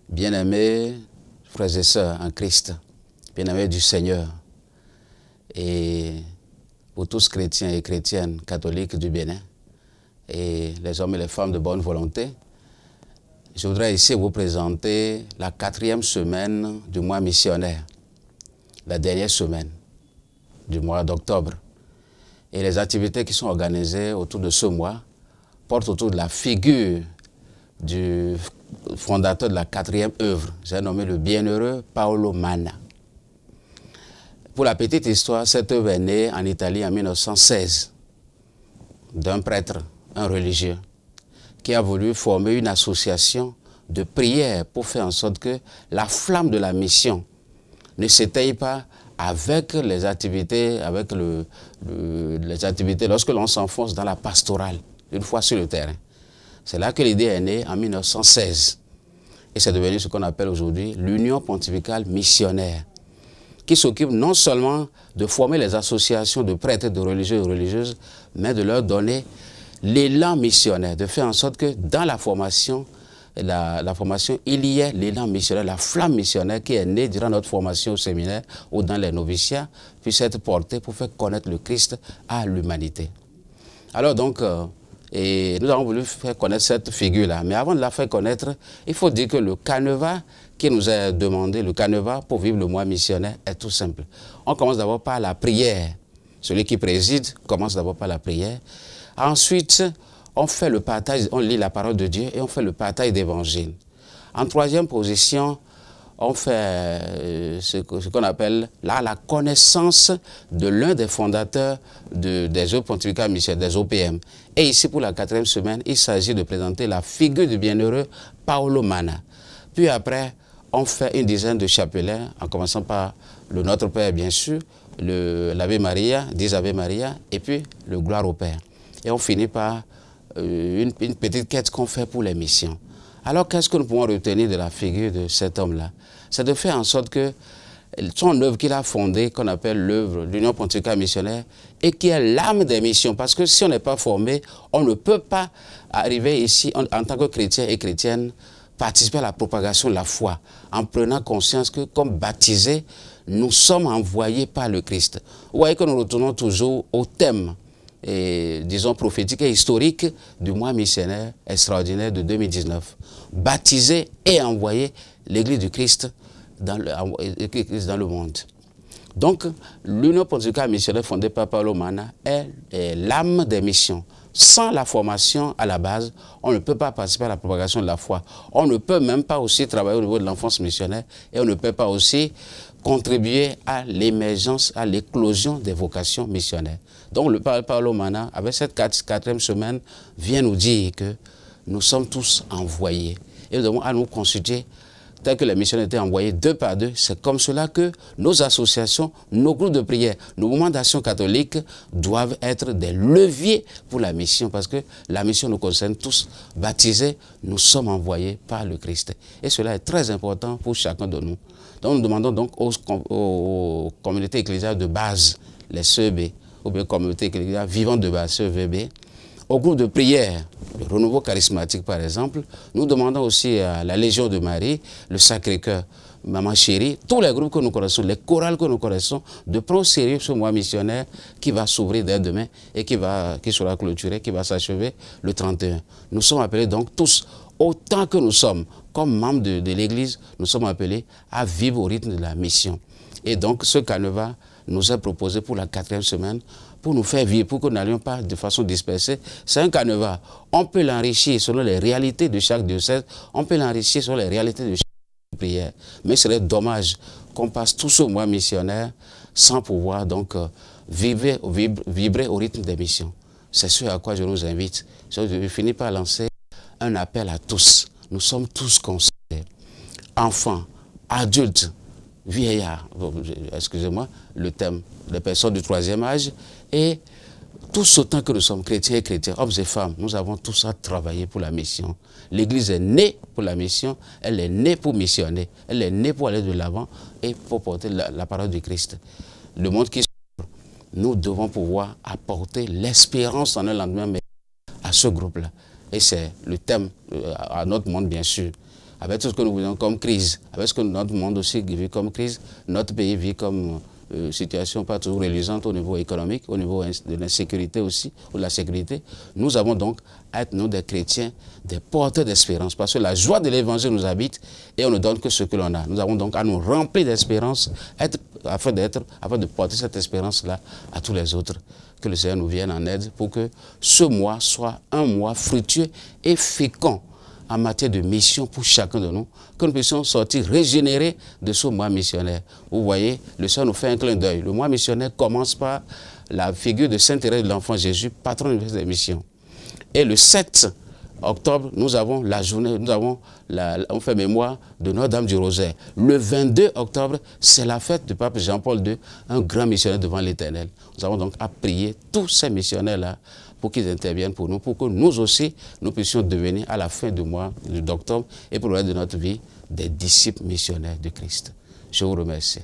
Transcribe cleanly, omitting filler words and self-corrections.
Bien-aimés frères et sœurs en Christ, bien-aimés du Seigneur, et pour tous chrétiens et chrétiennes catholiques du Bénin, et les hommes et les femmes de bonne volonté, je voudrais ici vous présenter la 4e semaine du mois missionnaire, la dernière semaine du mois d'octobre. Et les activités qui sont organisées autour de ce mois portent autour de la figure du fondateur de la 4e œuvre. J'ai nommé le bienheureux Paolo Manna. Pour la petite histoire, cette œuvre est née en Italie en 1916 d'un prêtre, un religieux, qui a voulu former une association de prière pour faire en sorte que la flamme de la mission ne s'éteigne pas avec les activités, lorsque l'on s'enfonce dans la pastorale, une fois sur le terrain. C'est là que l'idée est née en 1916. Et c'est devenu ce qu'on appelle aujourd'hui l'Union pontificale missionnaire, qui s'occupe non seulement de former les associations de prêtres, de religieux et religieuses, mais de leur donner l'élan missionnaire, de faire en sorte que dans la formation, il y ait l'élan missionnaire, la flamme missionnaire qui est née durant notre formation au séminaire ou dans les noviciats, puisse être portée pour faire connaître le Christ à l'humanité. Alors donc, nous avons voulu faire connaître cette figure-là. Mais avant de la faire connaître, il faut dire que le canevas qui nous est demandé, le canevas pour vivre le mois missionnaire, est tout simple. On commence d'abord par la prière. Celui qui préside commence d'abord par la prière. Ensuite, on fait le partage, on lit la parole de Dieu et on fait le partage d'évangile. En troisième position, on fait ce qu'on appelle là la connaissance de l'un des fondateurs des œuvres pontificales missionnaires, des OPM. Et ici, pour la 4e semaine, il s'agit de présenter la figure du bienheureux Paolo Manna. Puis après, on fait une dizaine de chapelains, en commençant par le Notre Père, bien sûr, l'Ave Maria, 10 Ave Maria, et puis le Gloire au Père. Et on finit par une petite quête qu'on fait pour les missions. Alors, qu'est-ce que nous pouvons retenir de la figure de cet homme-là? C'est de faire en sorte que son œuvre qu'il a fondée, qu'on appelle l'œuvre de l'Union pontificale missionnaire, et qui est l'âme des missions. Parce que si on n'est pas formé, on ne peut pas arriver ici, en tant que chrétien et chrétienne, participer à la propagation de la foi, en prenant conscience que, comme baptisés, nous sommes envoyés par le Christ. Vous voyez que nous retournons toujours au thème, disons, prophétique et historique du mois missionnaire extraordinaire de 2019. Baptiser et envoyer l'Église du Christ dans le monde. Donc, l'Union pontificale missionnaire fondée par Paolo Manna est l'âme des missions. Sans la formation à la base, on ne peut pas participer à la propagation de la foi. On ne peut même pas aussi travailler au niveau de l'enfance missionnaire et on ne peut pas aussi contribuer à l'émergence, à l'éclosion des vocations missionnaires. Donc le Paolo Manna, avec cette 4e semaine, vient nous dire que nous sommes tous envoyés. Et nous devons à nous constituer tel que les missionnaires étaient envoyés 2 par 2. C'est comme cela que nos associations, nos groupes de prière, nos mouvements d'action catholique doivent être des leviers pour la mission, parce que la mission nous concerne tous. Baptisés, nous sommes envoyés par le Christ. Et cela est très important pour chacun de nous. Donc nous demandons donc aux communautés ecclésiales de base, les CEB, ou bien communautés ecclésiales vivantes de base, CEVB, au groupe de prière, le renouveau charismatique par exemple, nous demandons aussi à la Légion de Marie, le Sacré-Cœur, Maman Chérie, tous les groupes que nous connaissons, les chorales que nous connaissons, de prendre au sérieux ce mois missionnaire qui va s'ouvrir dès demain et qui sera clôturé, qui va s'achever le 31. Nous sommes appelés donc tous, autant que nous sommes, comme membres de l'Église, nous sommes appelés à vivre au rythme de la mission. Et donc ce canevas nous est proposé pour la 4e semaine, pour nous faire vivre, pour que nous n'allions pas de façon dispersée. C'est un canevas. On peut l'enrichir selon les réalités de chaque diocèse, on peut l'enrichir selon les réalités de chaque prière. Mais ce serait dommage qu'on passe tout ce mois missionnaire sans pouvoir donc vibrer au rythme des missions. C'est ce à quoi je nous invite. Je finis par lancer un appel à tous. Nous sommes tous concernés. Enfants, adultes, vieillards, excusez-moi, le thème, les personnes du 3e âge, et tous autant que nous sommes chrétiens et chrétiens, hommes et femmes, nous avons tous à travailler pour la mission. L'Église est née pour la mission, elle est née pour missionner, elle est née pour aller de l'avant et pour porter la parole du Christ. Le monde qui s'ouvre, nous devons pouvoir apporter l'espérance en un lendemain meilleur à ce groupe-là. Et c'est le thème à notre monde, bien sûr. avec tout ce que nous vivons comme crise, avec ce que notre monde aussi vit comme crise, notre pays vit comme situation pas toujours réalisante au niveau économique, au niveau de l'insécurité aussi, ou de la sécurité, nous avons donc à être, nous, des chrétiens, des porteurs d'espérance, parce que la joie de l'évangile nous habite et on ne donne que ce que l'on a. Nous avons donc à nous remplir d'espérance, afin de porter cette espérance-là à tous les autres. Que le Seigneur nous vienne en aide pour que ce mois soit un mois fructueux et fécond en matière de mission pour chacun de nous, que nous puissions sortir régénérés de ce mois missionnaire. Vous voyez, le Seigneur nous fait un clin d'œil. Le mois missionnaire commence par la figure de Sainte Thérèse de l'Enfant Jésus, patronne des missions. Et le 7 octobre, nous avons la journée, on fait mémoire de Notre-Dame du Rosaire. Le 22 octobre, c'est la fête du pape Jean-Paul II, un grand missionnaire devant l'Éternel. Nous avons donc à prier tous ces missionnaires-là pour qu'ils interviennent pour nous, pour que nous aussi, nous puissions devenir à la fin du mois d'octobre et pour le reste de notre vie, des disciples missionnaires de Christ. Je vous remercie.